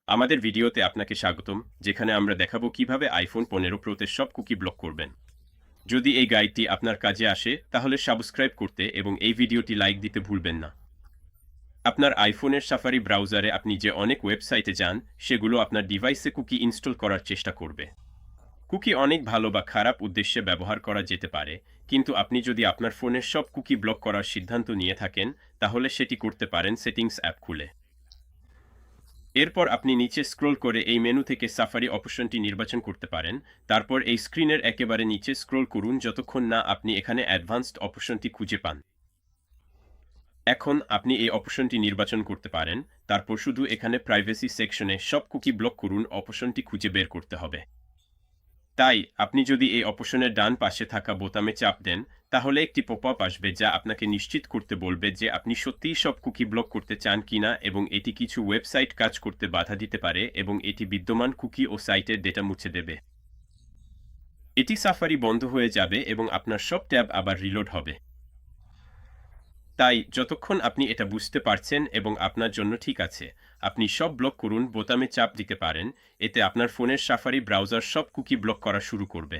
আমাদের ভিডিওতে আপনাকে স্বাগতম, যেখানে আমরা দেখাবো কিভাবে আইফোন 15 প্রোতে সব কুকি ব্লক করবেন। যদি এই গাইডটি আপনার কাজে আসে তাহলে সাবস্ক্রাইব করতে এবং এই ভিডিওটি লাইক দিতে ভুলবেন না। আপনার আইফোনের সাফারি ব্রাউজারে আপনি যে অনেক ওয়েবসাইটে যান সেগুলো আপনার ডিভাইসে কুকি ইনস্টল করার চেষ্টা করবে। কুকি অনেক ভালো বা খারাপ উদ্দেশ্যে ব্যবহার করা যেতে পারে, কিন্তু আপনি যদি আপনার ফোনের সব কুকি ব্লক করার সিদ্ধান্ত নিয়ে থাকেন তাহলে সেটি করতে পারেন সেটিংস অ্যাপ খুলে। এরপর আপনি নিচে স্ক্রল করে এই মেনু থেকে সাফারি অপশনটি নির্বাচন করতে পারেন। তারপর এই স্ক্রিনের একেবারে নিচে স্ক্রল করুন যতক্ষণ না আপনি এখানে অ্যাডভান্সড অপশনটি খুঁজে পান। এখন আপনি এই অপশনটি নির্বাচন করতে পারেন। তারপর শুধু এখানে প্রাইভেসি সেকশনে সব কুকি ব্লক করুন অপশনটি খুঁজে বের করতে হবে। তাই আপনি যদি এই অপশনের ডান পাশে থাকা বোতামে চাপ দেন তাহলে একটি পপআপ আসবে যা আপনাকে নিশ্চিত করতে বলবে যে আপনি সত্যিই সব কুকি ব্লক করতে চান কিনা, এবং এটি কিছু ওয়েবসাইট কাজ করতে বাধা দিতে পারে এবং এটি বিদ্যমান কুকি ও সাইটের ডেটা মুছে দেবে। এটি সাফারি বন্ধ হয়ে যাবে এবং আপনার সব ট্যাব আবার রিলোড হবে। তাই যতক্ষণ আপনি এটা বুঝতে পারছেন এবং আপনার জন্য ঠিক আছে, আপনি সব ব্লক করুন বোতামে চাপ দিতে পারেন। এতে আপনার ফোনের সাফারি ব্রাউজার সব কুকি ব্লক করা শুরু করবে।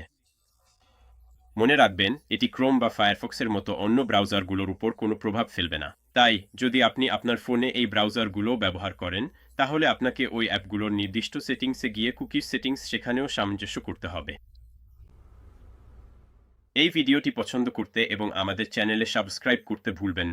মনে রাখবেন, এটি ক্রোম বা ফায়ারফক্সের মতো অন্য ব্রাউজারগুলোর উপর কোনো প্রভাব ফেলবে না। তাই যদি আপনি আপনার ফোনে এই ব্রাউজারগুলো ব্যবহার করেন তাহলে আপনাকে ওই অ্যাপগুলোর নির্দিষ্ট সেটিংসে গিয়ে কুকির সেটিংস সেখানেও সামঞ্জস্য করতে হবে। এই ভিডিওটি পছন্দ করতে এবং আমাদের চ্যানেলে সাবস্ক্রাইব করতে ভুলবেন না।